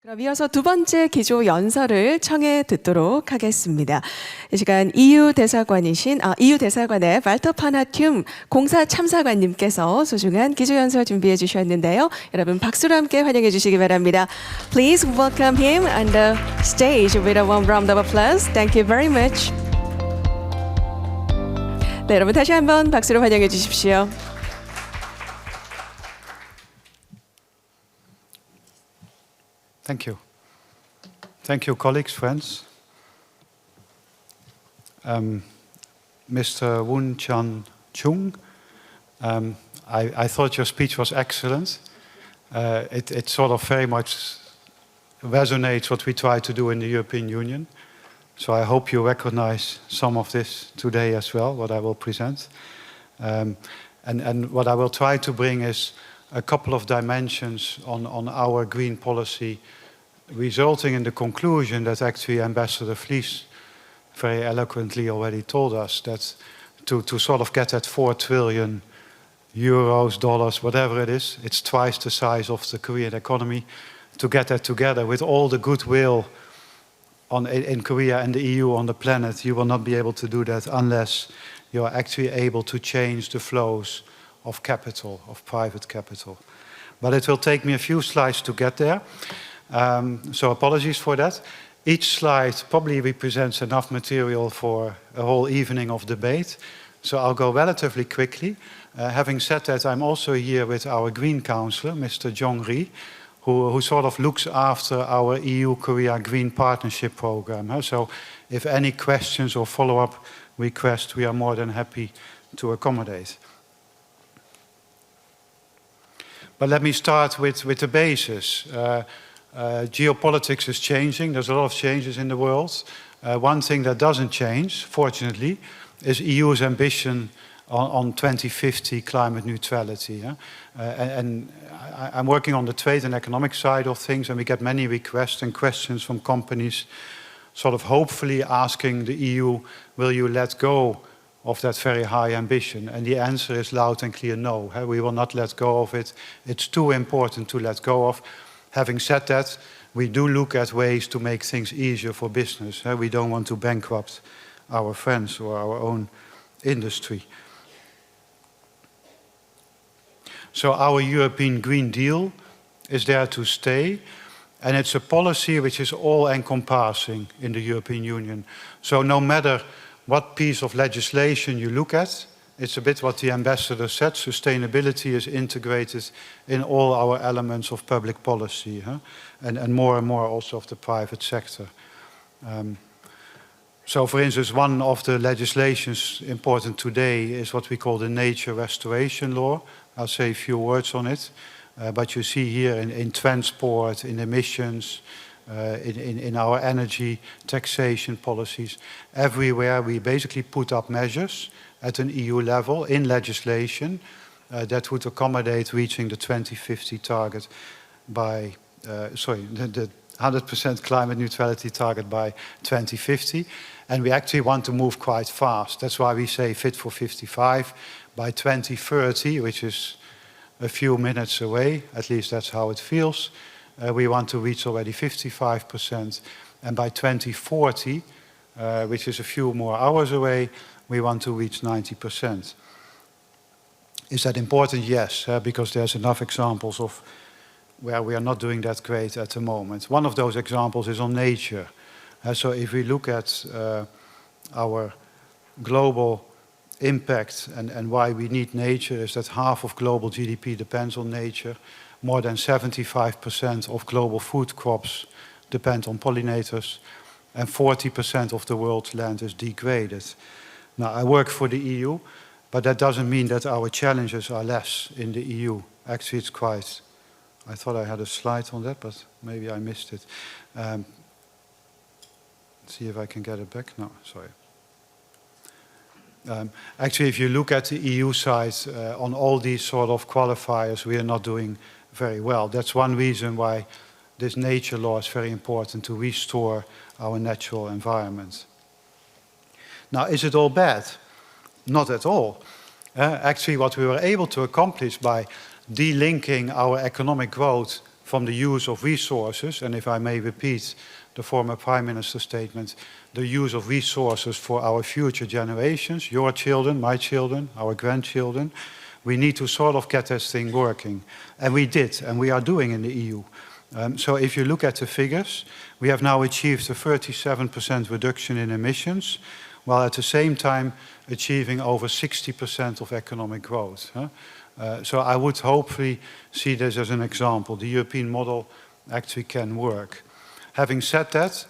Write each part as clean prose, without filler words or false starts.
그럼 이어서 두 번째 기조 연설을 청해 듣도록 하겠습니다. 이 시간 EU 대사관의 발터 파나튬 공사 참사관님께서 소중한 기조 연설 준비해 주셨는데요. 여러분 박수로 함께 환영해 주시기 바랍니다. Please welcome him on the stage with a warm round of applause. Thank you very much. 네, 여러분 다시 한번 박수로 환영해 주십시오. Thank you. Thank you, colleagues, friends. Mr. Woon Chan Chung, I thought your speech was excellent. It sort of very much resonates what we try to do in the European Union. So I hope you recognize some of this today as well, what I will present. And what I will try to bring is a couple of dimensions on our green policy, resulting in the conclusion that actually Ambassador Vlies very eloquently already told us, that to sort of get that 4 trillion euros, dollars, whatever it is, it's twice the size of the Korean economy, to get that together with all the goodwill in Korea and the EU on the planet, you will not be able to do that unless you're actually able to change the flows of capital, of private capital. But it will take me a few slides to get there. So apologies for that. Each slide probably represents enough material for a whole evening of debate. So I'll go relatively quickly. Having said that, I'm also here with our Green Councillor, Mr. Jong Ri, who sort of looks after our EU-Korea Green Partnership Program. So if any questions or follow-up requests, we are more than happy to accommodate. But let me start with the basis. Geopolitics is changing. There's a lot of changes in the world. One thing that doesn't change, fortunately, is EU's ambition on 2050 climate neutrality. And I'm working on the trade and economic side of things, and we get many requests and questions from companies sort of hopefully asking the EU, will you let go of that very high ambition? And the answer is loud and clear, no. We will not let go of it. It's too important to let go of. Having said that, we do look at ways to make things easier for business. We don't want to bankrupt our friends or our own industry. So our European Green Deal is there to stay, and it's a policy which is all-encompassing in the European Union. So no matter what piece of legislation you look at, it's a bit what the ambassador said, sustainability is integrated in all our elements of public policy, and more also of the private sector. So for instance, one of the legislations important today is what we call the Nature Restoration Law. I'll say a few words on it, but you see here in transport, in emissions, in our energy taxation policies, everywhere we basically put up measures at an EU level in legislation that would accommodate reaching the 2050 target by, the 100% climate neutrality target by 2050. And we actually want to move quite fast. That's why we say Fit for 55 by 2030, which is a few minutes away, at least that's how it feels. We want to reach already 55%. And by 2040, which is a few more hours away, we want to reach 90%. Is that important? Yes, because there's enough examples of where we are not doing that great at the moment. One of those examples is on nature. So if we look at our global impact and why we need nature, is that half of global GDP depends on nature. More than 75% of global food crops depend on pollinators, and 40% of the world's land is degraded. Now, I work for the EU, but that doesn't mean that our challenges are less in the EU. Actually, it's quite... I thought I had a slide on that, but maybe I missed it. See if I can get it back. No, sorry. Actually, if you look at the EU side, on all these sort of qualifiers, we are not doing very well. That's one reason why this nature law is very important, to restore our natural environment. Now, is it all bad? Not at all. Actually, what we were able to accomplish by delinking our economic growth from the use of resources, and if I may repeat the former Prime Minister's statement, the use of resources for our future generations, your children, my children, our grandchildren. We need to sort of get this thing working. And we did, and we are doing in the EU. So if you look at the figures, we have now achieved a 37% reduction in emissions, while at the same time achieving over 60% of economic growth. So I would hopefully see this as an example. The European model actually can work. Having said that,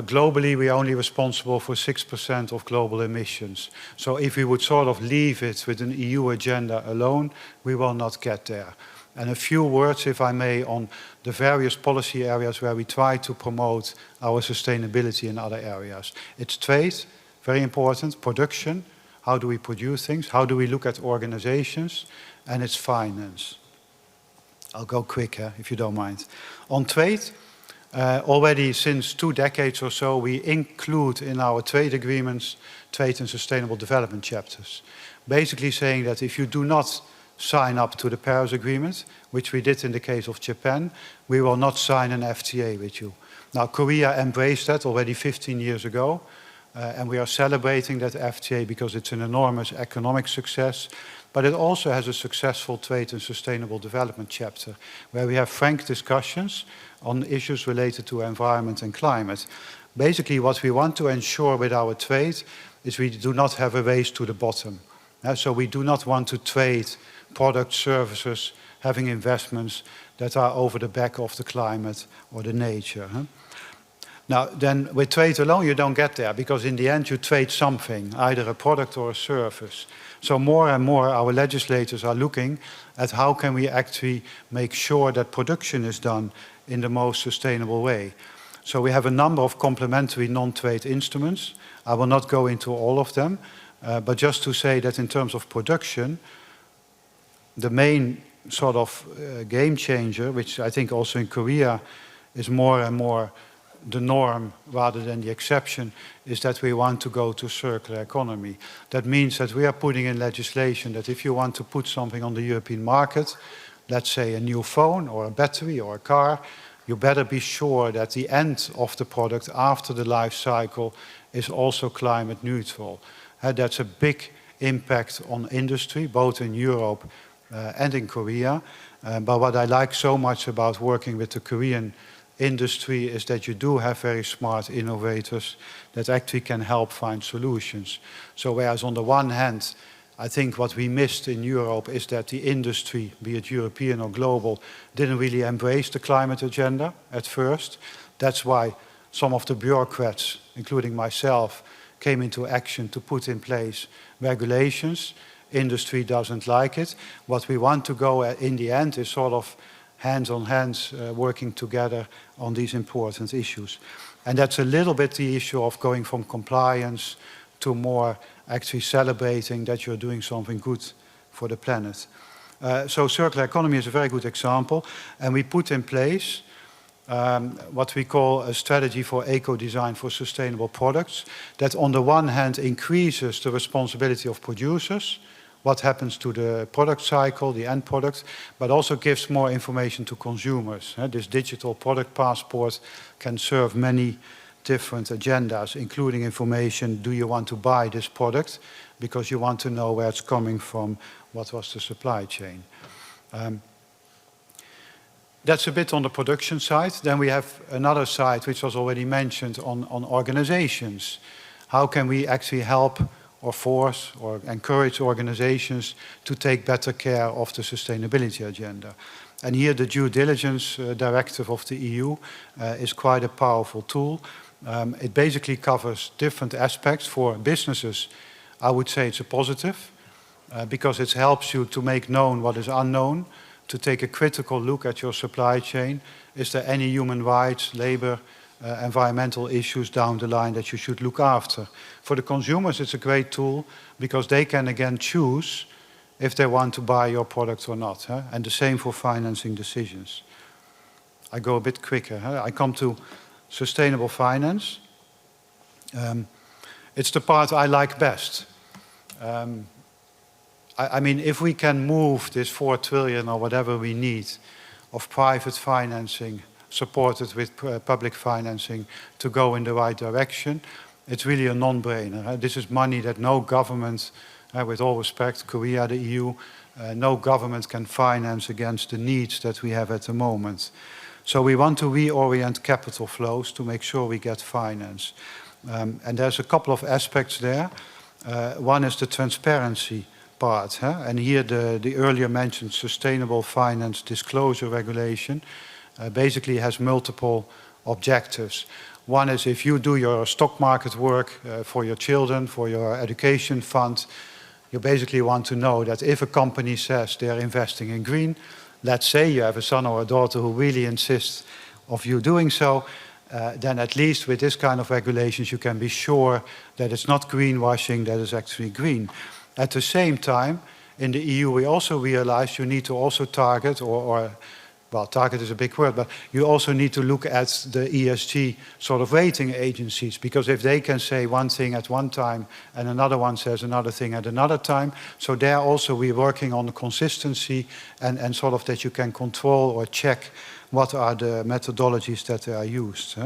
globally we are only responsible for 6% of global emissions. So if we would sort of leave it with an EU agenda alone, we will not get there. And a few words, if I may, on the various policy areas where we try to promote our sustainability in other areas. It's trade, very important, production, how do we produce things, how do we look at organizations, and it's finance. I'll go quicker, if you don't mind. On trade, already since 2 decades or so, we include in our trade agreements trade and sustainable development chapters. Basically saying that if you do not sign up to the Paris Agreement, which we did in the case of Japan, we will not sign an FTA with you. Now, Korea embraced that already 15 years ago, and we are celebrating that FTA because it's an enormous economic success, but it also has a successful trade and sustainable development chapter, where we have frank discussions on issues related to environment and climate. Basically, what we want to ensure with our trade is we do not have a race to the bottom. So we do not want to trade product, services, having investments that are over the back of the climate or the nature. Now, then with trade alone, you don't get there, because in the end you trade something, either a product or a service. So more and more our legislators are looking at how can we actually make sure that production is done in the most sustainable way. So we have a number of complementary non-trade instruments. I will not go into all of them, but just to say that in terms of production, the main sort of game changer, which I think also in Korea is more and more the norm rather than the exception, is that we want to go to circular economy. That means that we are putting in legislation that if you want to put something on the European market, let's say a new phone or a battery or a car, you better be sure that the end of the product after the life cycle is also climate neutral. That's a big impact on industry, both in Europe and in Korea. But what I like so much about working with the Korean industry is that you do have very smart innovators that actually can help find solutions. So whereas on the one hand, I think what we missed in Europe is that the industry, be it European or global, didn't really embrace the climate agenda at first. That's why some of the bureaucrats, including myself, came into action to put in place regulations. Industry doesn't like it. What we want to go at in the end is sort of hands on hands working together on these important issues. And that's a little bit the issue of going from compliance to more actually celebrating that you're doing something good for the planet. So circular economy is a very good example, and we put in place what we call a strategy for eco-design for sustainable products, that on the one hand increases the responsibility of producers, what happens to the product cycle, the end product, but also gives more information to consumers. This digital product passport can serve many different agendas, including information, do you want to buy this product? Because you want to know where it's coming from, what was the supply chain. That's a bit on the production side. Then we have another side, which was already mentioned, on organizations. How can we actually help or force or encourage organizations to take better care of the sustainability agenda? And here the due diligence directive of the EU is quite a powerful tool. It basically covers different aspects. For businesses, I would say it's a positive because it helps you to make known what is unknown, to take a critical look at your supply chain. Is there any human rights, labor, environmental issues down the line that you should look after? For the consumers, it's a great tool because they can again choose if they want to buy your product or not. And the same for financing decisions. I go a bit quicker. I come to sustainable finance. It's the part I like best. I mean, if we can move this 4 trillion or whatever we need of private financing supported with public financing to go in the right direction, it's really a non-brainer. This is money that no government, with all respect, Korea, the EU, no government can finance against the needs that we have at the moment. So we want to reorient capital flows to make sure we get finance. And there's a couple of aspects there. One is the transparency part. And here the earlier mentioned Sustainable Finance Disclosure Regulation basically has multiple objectives. One is if you do your stock market work for your children, for your education fund, you basically want to know that if a company says they're investing in green, let's say you have a son or a daughter who really insists of you doing so, then at least with this kind of regulations you can be sure that it's not greenwashing, that it's actually green. At the same time, in the EU we also realize you need to also target, well, target is a big word, but you also need to look at the ESG sort of rating agencies, because if they can say one thing at one time and another one says another thing at another time, so there also we're working on the consistency and sort of that you can control or check what are the methodologies that are used.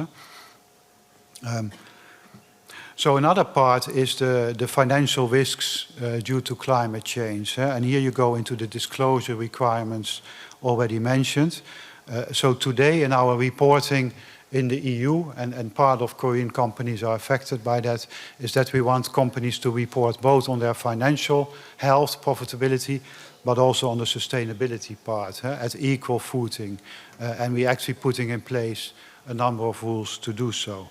So another part is the financial risks due to climate change. And here you go into the disclosure requirements already mentioned. So today in our reporting in the EU, and part of Korean companies are affected by that, is that we want companies to report both on their financial health, profitability, but also on the sustainability part at equal footing. And we're actually putting in place a number of rules to do so.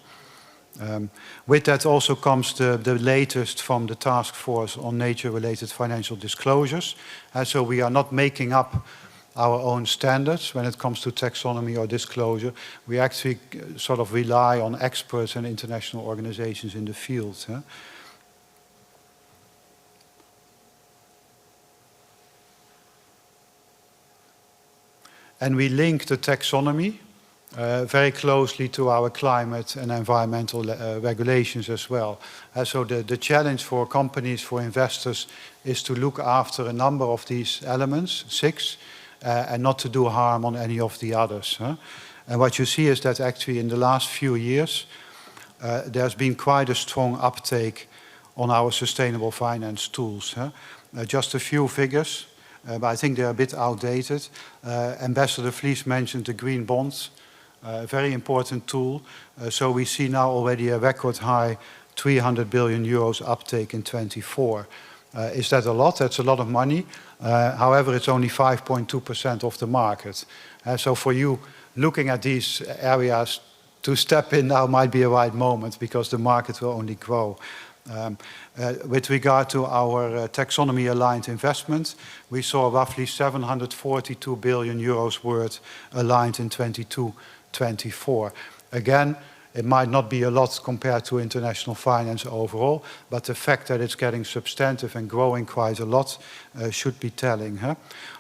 With that also comes the latest from the task force on nature-related financial disclosures. So we are not making up our own standards when it comes to taxonomy or disclosure. We actually sort of rely on experts and international organizations in the field. And we link the taxonomy very closely to our climate and environmental regulations as well. So the challenge for companies, for investors, is to look after a number of these elements, 6, and not to do harm on any of the others. And what you see is that actually in the last few years, there's been quite a strong uptake on our sustainable finance tools. Just a few figures, but I think they're a bit outdated. Ambassador Vlies mentioned the green bonds. A very important tool. So we see now already a record high 300 billion euros uptake in 24. Is that a lot? That's a lot of money. However, it's only 5.2% of the market. So for you looking at these areas, to step in now might be a right moment because the market will only grow. With regard to our taxonomy-aligned investments, we saw roughly 742 billion euros worth aligned in 22-24. Again, it might not be a lot compared to international finance overall, but the fact that it's getting substantive and growing quite a lot should be telling.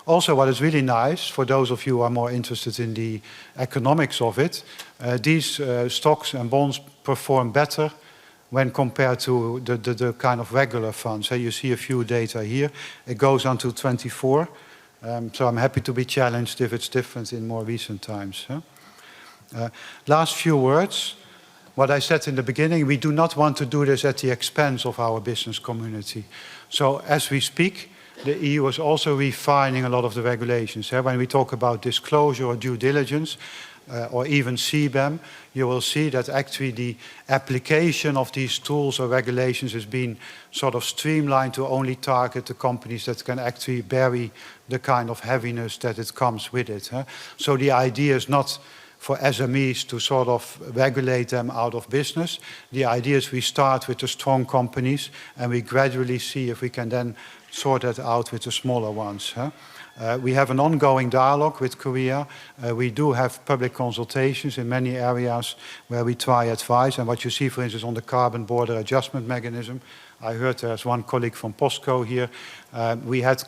Also, what is really nice, for those of you who are more interested in the economics of it, these stocks and bonds perform better when compared to the kind of regular funds. So you see a few data here. It goes until 24. So I'm happy to be challenged if it's different in more recent times. Last few words. What I said in the beginning, we do not want to do this at the expense of our business community. So as we speak, the EU is also refining a lot of the regulations. When we talk about disclosure or due diligence, or even CBAM, you will see that actually the application of these tools or regulations has been sort of streamlined to only target the companies that can actually bear the kind of heaviness that it comes with it. So the idea is not for SMEs to sort of regulate them out of business. The idea is we start with the strong companies and we gradually see if we can then sort that out with the smaller ones. We have an ongoing dialogue with Korea. We do have public consultations in many areas where we try advice. And what you see, for instance, on the carbon border adjustment mechanism, I heard there's one colleague from POSCO here. We had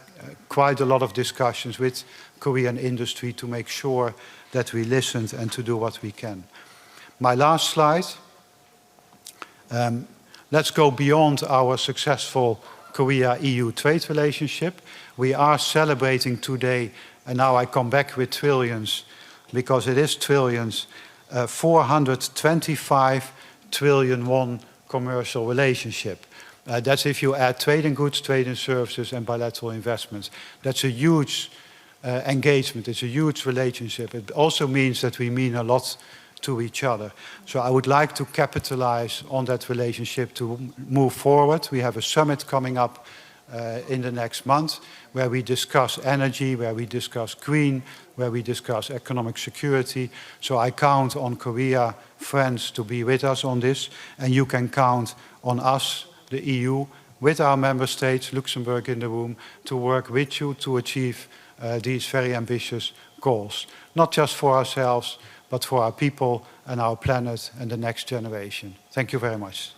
quite a lot of discussions with Korean industry to make sure that we listened and to do what we can. My last slide. Let's go beyond our successful Korea-EU trade relationship. We are celebrating today and now I come back with trillions, because it is trillions, 425 trillion won commercial relationship. That's if you add trade in goods, trade in services, and bilateral investments. That's a huge engagement. It's a huge relationship. It also means that we mean a lot to each other. So I would like to capitalize on that relationship to move forward. We have a summit coming up in the next month where we discuss energy, where we discuss green, where we discuss economic security. So I count on Korea friends to be with us on this, and you can count on us, the EU, with our member states, Luxembourg in the room, to work with you to achieve these very ambitious goals. Not just for ourselves, but for our people and our planet and the next generation. Thank you very much.